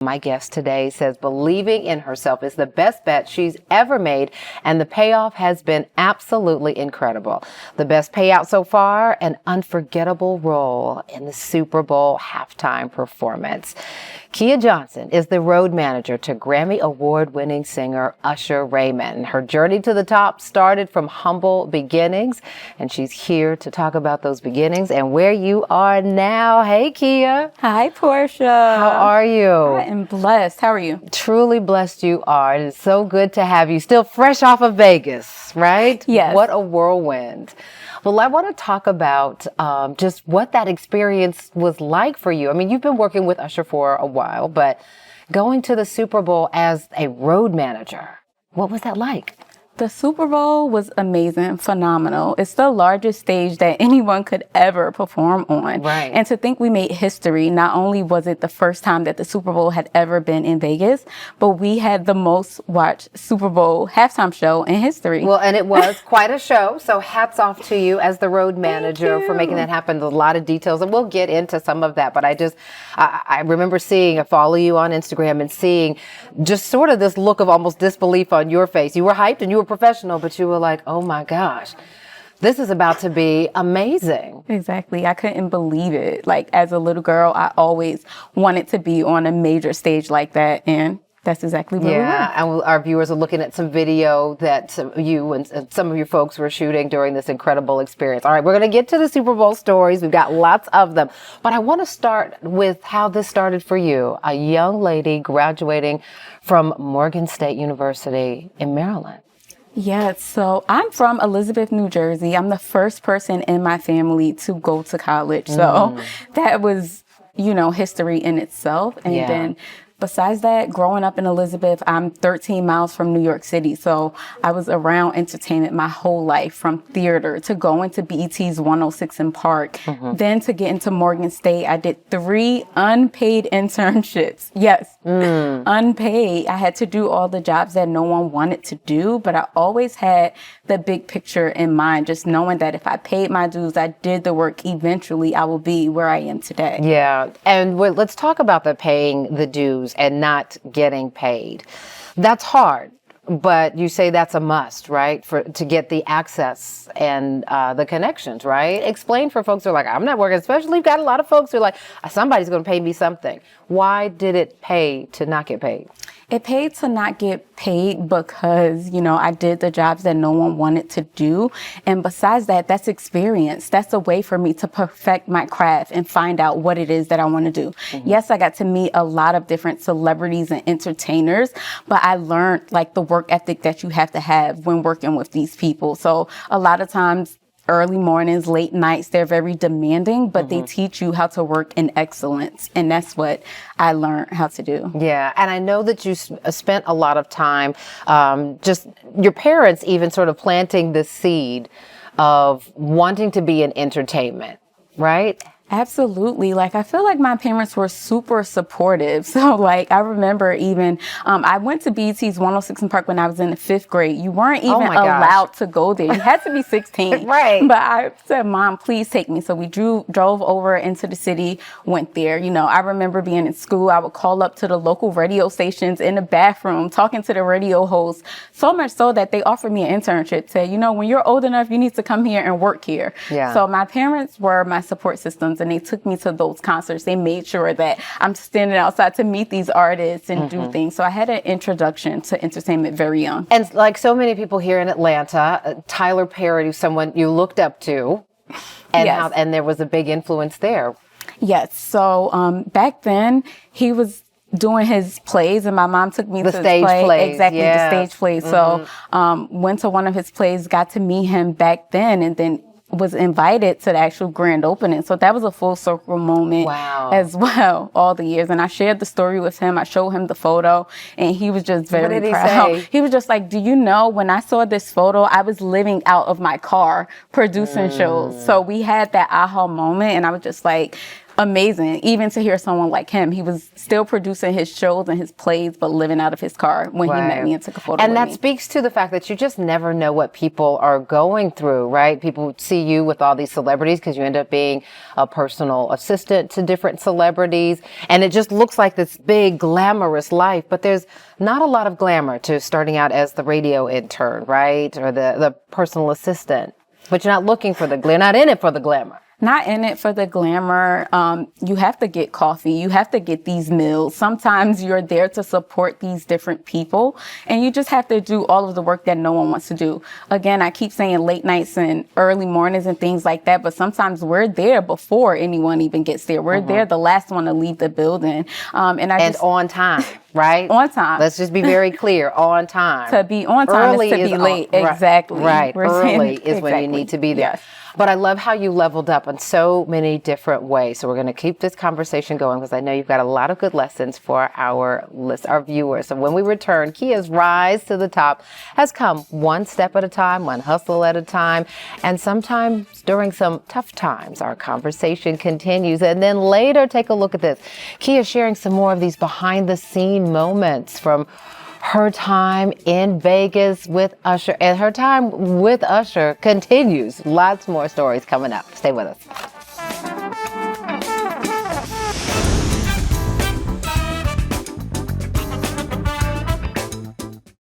My guest today says believing in herself is the best bet she's ever made, and the payoff has been absolutely incredible. The best payout so far, an unforgettable role in the Super Bowl halftime performance. Keeyah Johnson is the road manager to Grammy-award winning singer Usher Raymond. Her journey to the top started from humble beginnings, and she's here to talk about those beginnings and where you are now. Hey, Keeyah. Hi, Portia. How are you? I am blessed. How are you? Truly blessed you are. It is so good to have you. Still fresh off of Vegas, right? Yes. What a whirlwind. Well, I want to talk about just what that experience was like for you. I mean, you've been working with Usher for a while, but going to the Super Bowl as a road manager, what was that like? The Super Bowl was amazing, phenomenal. It's the largest stage that anyone could ever perform on. Right. And to think we made history, not only was it the first time that the Super Bowl had ever been in Vegas, but we had the most watched Super Bowl halftime show in history. Well, and it was quite a show. So hats off to you as the road manager for making that happen. There's a lot of details, and we'll get into some of that. But I remember I follow you on Instagram and seeing just sort of this look of almost disbelief on your face. You were hyped and you were professional, but you were like, oh my gosh, this is about to be amazing. Exactly. I couldn't believe it. Like, as a little girl, I always wanted to be on a major stage like that. And that's exactly where we were. And our viewers are looking at some video that you and some of your folks were shooting during this incredible experience. All right, we're going to get to the Super Bowl stories. We've got lots of them. But I want to start with how this started for you, a young lady graduating from Morgan State University in Maryland. Yes, so I'm from Elizabeth, New Jersey. I'm the first person in my family to go to college. So that was, history in itself. And then besides that, growing up in Elizabeth, I'm 13 miles from New York City. So I was around entertainment my whole life, from theater to going to BET's 106 in Park. Then to get into Morgan State, I did 3 unpaid internships. Yes, unpaid. I had to do all the jobs that no one wanted to do, but I always had the big picture in mind, just knowing that if I paid my dues, I did the work, eventually I will be where I am today. Yeah, and let's talk about the paying the dues and not getting paid. That's hard, but you say that's a must, right? To get the access and the connections, right? Explain for folks who are like, I'm not working, especially you've got a lot of folks who are like, somebody's going to pay me something. Why did it pay to not get paid? It paid to not get paid because, I did the jobs that no one wanted to do. And besides that, that's experience. That's a way for me to perfect my craft and find out what it is that I want to do. Yes, I got to meet a lot of different celebrities and entertainers, but I learned the work ethic that you have to have when working with these people. So a lot of times, early mornings, late nights, they're very demanding, but they teach you how to work in excellence. And that's what I learned how to do. Yeah. And I know that you spent a lot of time, just your parents even sort of planting the seed of wanting to be in entertainment, right? Absolutely. I feel like my parents were super supportive. So I remember even, I went to BET's 106 in Park when I was in the 5th grade. You weren't even allowed to go there. You had to be 16. Right. But I said, Mom, please take me. So we drove over into the city, went there. I remember being in school. I would call up to the local radio stations in the bathroom, talking to the radio hosts, so much so that they offered me an internship. Said, when you're old enough, you need to come here and work here. Yeah. So my parents were my support systems. And they took me to those concerts. They made sure that I'm standing outside to meet these artists and do things. So I had an introduction to entertainment very young. And like so many people here in Atlanta, Tyler Perry, who's someone you looked up to, and and there was a big influence there. Yes. So back then he was doing his plays, and my mom took me to the stage plays. Exactly, the stage plays. So went to one of his plays, got to meet him back then, and then was invited to the actual grand opening. So that was a full circle moment as well, all the years. And I shared the story with him. I showed him the photo, and he was just very proud. He was just like, do you know, when I saw this photo, I was living out of my car producing shows. So we had that aha moment, and I was just like, amazing. Even to hear someone like him, he was still producing his shows and his plays, but living out of his car when he met me and took a photo and with that me. speaks to the fact that you just never know what people are going through, right? People see you with all these celebrities because you end up being a personal assistant to different celebrities. And it just looks like this big glamorous life, but there's not a lot of glamour to starting out as the radio intern, right? Or the personal assistant. But you're not looking for you're not in it for the glamour. Not in it for the glamour. You have to get coffee. You have to get these meals. Sometimes you're there to support these different people, and you just have to do all of the work that no one wants to do. Again, I keep saying late nights and early mornings and things like that, but sometimes we're there before anyone even gets there. We're there the last one to leave the building. And on time, right? On time. Let's just be very clear, on time. To be on time is to be late. Exactly. Right. Early is when you need to be there. Yes. But I love how you leveled up in so many different ways. So we're going to keep this conversation going because I know you've got a lot of good lessons for our viewers. So when we return, Keeyah's rise to the top has come one step at a time, one hustle at a time. And sometimes during some tough times, our conversation continues. And then later, take a look at this. Keeyah sharing some more of these behind the scene moments from her time in Vegas with Usher, and her time with Usher continues. Lots more stories coming up. Stay with us.